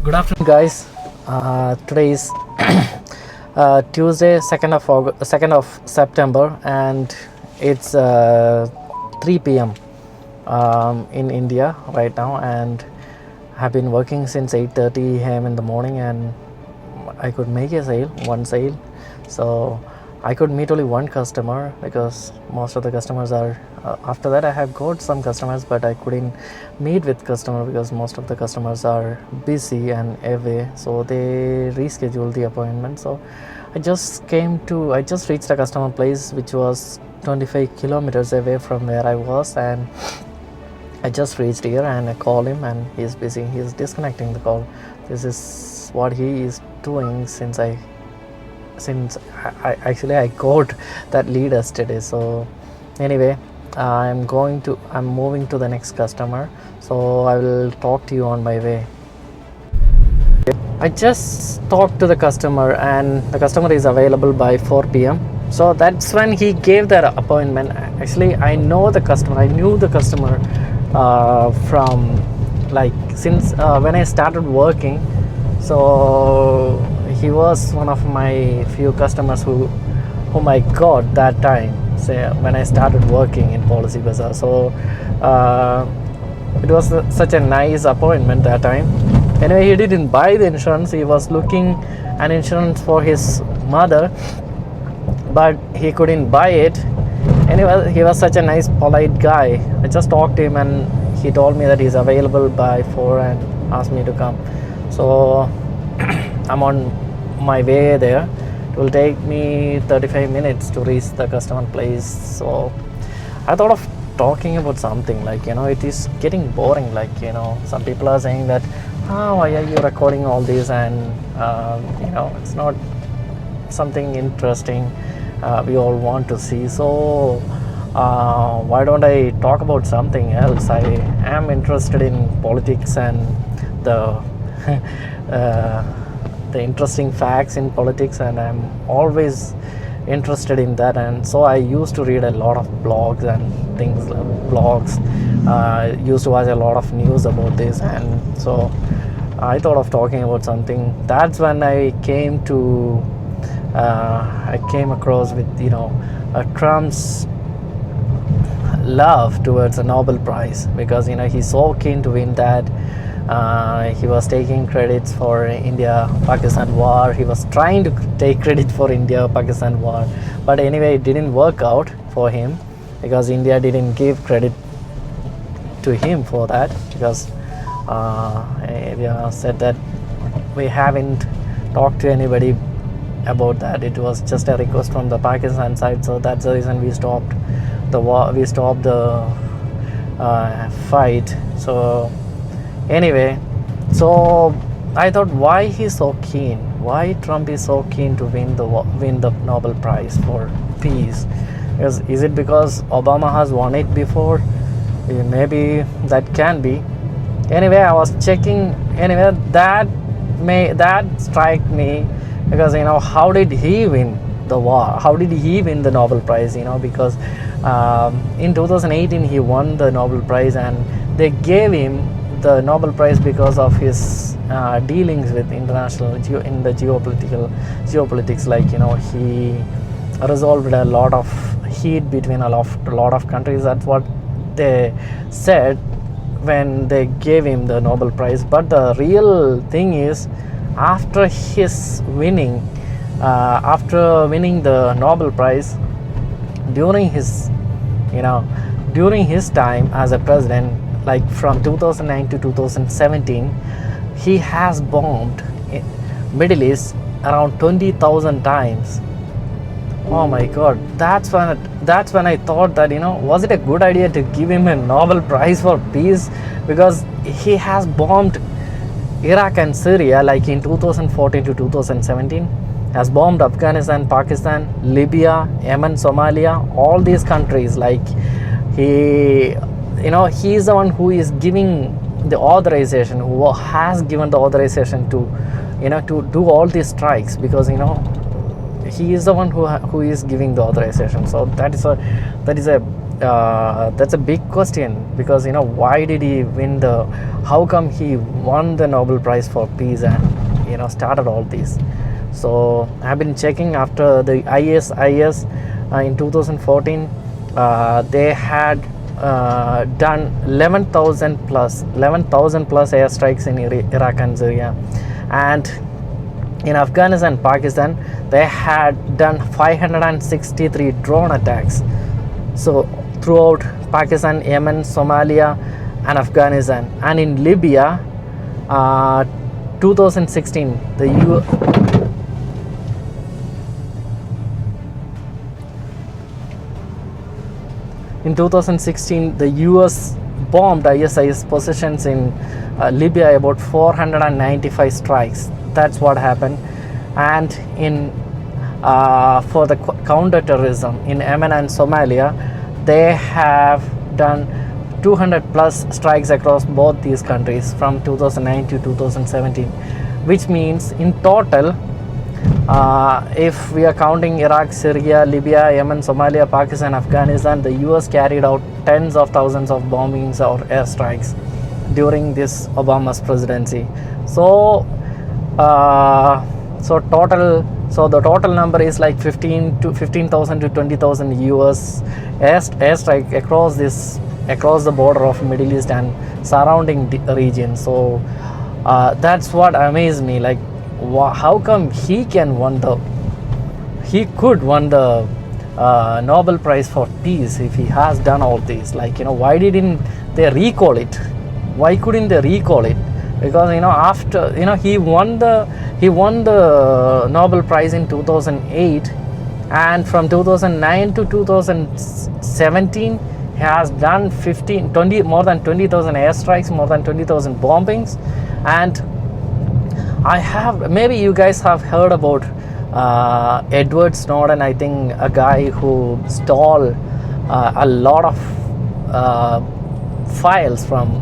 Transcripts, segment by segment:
Good afternoon, guys. Today is Tuesday, 2nd of September, and it's 3 p.m. In India right now, and have been working since 8:30 a.m. in the morning, and I could make one sale, so I could meet only one customer because most of the customers are. After that, I have got some customers, but I couldn't meet with customer because most of the customers are busy and away, so they rescheduled the appointment. So I just reached the customer place, which was 25 kilometers away from where I was, and I just reached here and I called him, and he's busy. He's disconnecting the call. This is what he is doing since I actually I got that lead yesterday. So anyway, I'm moving to the next customer, so I will talk to you on my way. I just talked to the customer, and the customer is available by 4 p.m. So that's when he gave that appointment. Actually, I knew the customer from since when I started working. So he was one of my few customers whom I got that time, say when I started working in Policy Bazaar. So it was such a nice appointment that time. Anyway, he didn't buy the insurance. He was looking an insurance for his mother, but he couldn't buy it. Anyway, he was such a nice, polite guy. I just talked to him, and he told me that he's available by 4 and asked me to come. So I'm on my way there. It will take me 35 minutes to reach the customer place. So I thought of talking about something it is getting boring. Some people are saying that, why are you recording all this, and it's not something interesting we all want to see. So why don't I talk about something else? I am interested in politics and the the interesting facts in politics, and I'm always interested in that. And so I used to read a lot of blogs and things, used to watch a lot of news about this, and so I thought of talking about something. That's when I came across with Trump's love towards a Nobel Prize, because he's so keen to win that. He was taking credits for India-Pakistan war. He was trying to take credit for India-Pakistan war, but anyway, it didn't work out for him because India didn't give credit to him for that, because India said that we haven't talked to anybody about that. It was just a request from the Pakistan side, so that's the reason we stopped the war. We stopped the fight. So anyway, so I thought, why he's so keen? Why Trump is so keen to win the Nobel Prize for peace? Is it because Obama has won it before? Maybe that can be. Anyway, I was checking. Anyway, that struck me, because how did he win the war? How did he win the Nobel Prize? Because in 2018 he won the Nobel Prize, and they gave him the Nobel Prize because of his dealings with international in the geopolitics. He resolved a lot of heat between a lot of countries. That's what they said when they gave him the Nobel Prize. But the real thing is, after winning the Nobel Prize, during his time as a president, from 2009 to 2017, he has bombed Middle East around 20,000 times. Oh my God, that's when I thought that, was it a good idea to give him a Nobel Prize for peace? Because he has bombed Iraq and Syria in 2014 to 2017, has bombed Afghanistan, Pakistan, Libya, Yemen, Somalia, all these countries. He is the one who is giving the authorization, who has given the authorization to do all these strikes, because he is the one who is giving the authorization. So that is a that's a big question, because why did he win the how come he won the Nobel Prize for Peace and started all this. So I've been checking after the ISIS in 2014. They had done 11,000 plus airstrikes in Iraq and Syria, and in Afghanistan and Pakistan they had done 563 drone attacks. So throughout Pakistan, Yemen, Somalia and Afghanistan. And in Libya, 2016 the US bombed ISIS positions in Libya, about 495 strikes. That's what happened. And in for the counter-terrorism in Yemen and Somalia, they have done 200 plus strikes across both these countries from 2009 to 2017, which means in total, if we are counting Iraq, Syria, Libya, Yemen, Somalia, Pakistan, Afghanistan, the US carried out tens of thousands of bombings or airstrikes during this Obama's presidency. So the total number is like 15,000 to 20,000 US airstrike across the border of Middle East and surrounding region. So that's what amazed me. Like, how come he could won the Nobel Prize for Peace if he has done all this? Like, why didn't they recall it? Why couldn't they recall it? Because after he won the Nobel Prize in 2008, and from 2009 to 2017 he has done more than 20,000 airstrikes, more than 20,000 bombings. And maybe you guys have heard about Edward Snowden. I think a guy who stole a lot of files from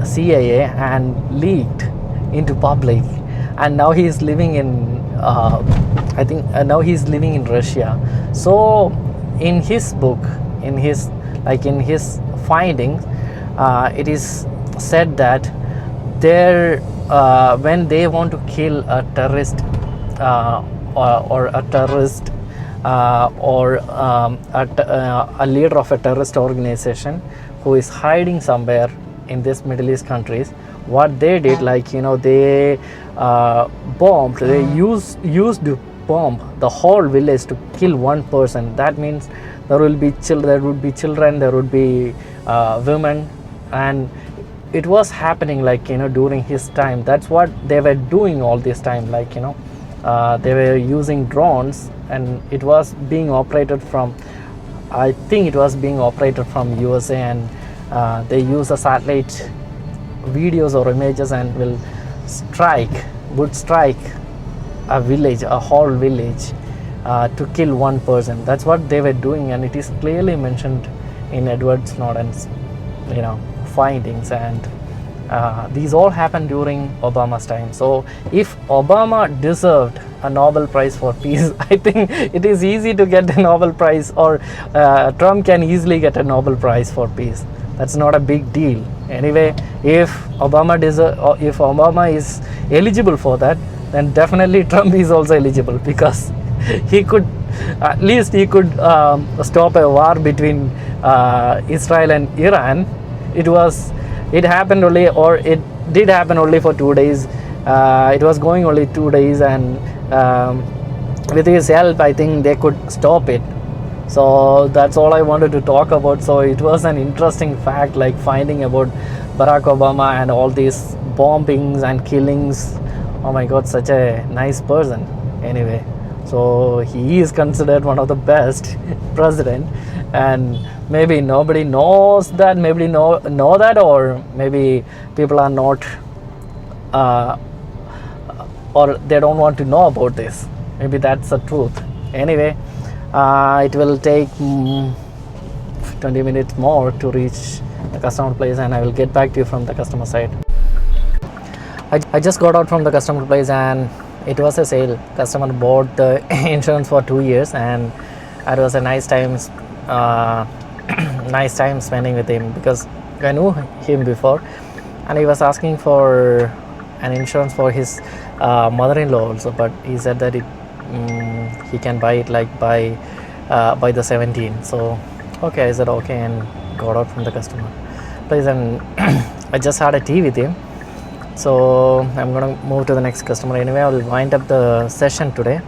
CIA and leaked into public, and now he is living in now he's living in Russia. So in his book, in his findings, it is said that when they want to kill a terrorist or a leader of a terrorist organization who is hiding somewhere in this Middle East countries, what they did, they bombed. They used to bomb the whole village to kill one person. That means there would be children, there would be women, and it was happening during his time. That's what they were doing all this time. They were using drones, and it was being operated from, I think it was being operated from USA, and they use the satellite videos or images and would strike a village, a whole village, to kill one person. That's what they were doing, and it is clearly mentioned in Edward Snowden's findings. And these all happened during Obama's time. So if Obama deserved a Nobel Prize for Peace, I think it is easy to get a Nobel Prize, or Trump can easily get a Nobel Prize for Peace. That's not a big deal. Anyway, if Obama is eligible for that, then definitely Trump is also eligible, because at least he could stop a war between Israel and Iran. It did happen only for 2 days. It was going only 2 days, and with his help, I think they could stop it. So that's all I wanted to talk about. So it was an interesting fact, finding about Barack Obama and all these bombings and killings. Oh my God, such a nice person. Anyway, so he is considered one of the best president, and maybe nobody knows that, maybe know that, or maybe people are not or they don't want to know about this. Maybe that's the truth. Anyway, it will take 20 minutes more to reach the customer place, and I will get back to you from the customer side. I just got out from the customer place, and it was a sale. Customer bought the insurance for 2 years, and it was a nice time nice time spending with him, because I knew him before, and he was asking for an insurance for his mother-in-law also, but he said that he can buy it like by the 17th. So okay, I said okay, and got out from the customer place, and I just had a tea with him. So I'm gonna move to the next customer. Anyway, I will wind up the session today,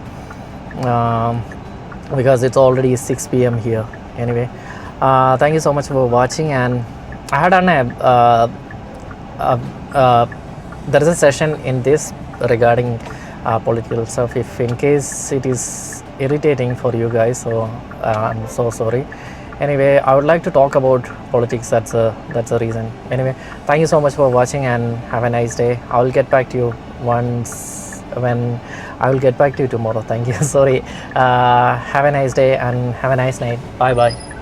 because it's already 6 p.m. here. Anyway, thank you so much for watching, and I had done there is a session in this regarding political stuff. If in case it is irritating for you guys, so I'm so sorry. Anyway, I would like to talk about politics. That's a reason. Anyway, thank you so much for watching, and have a nice day. I will get back to you I will get back to you tomorrow. Thank you. Sorry. Have a nice day and have a nice night. Bye bye.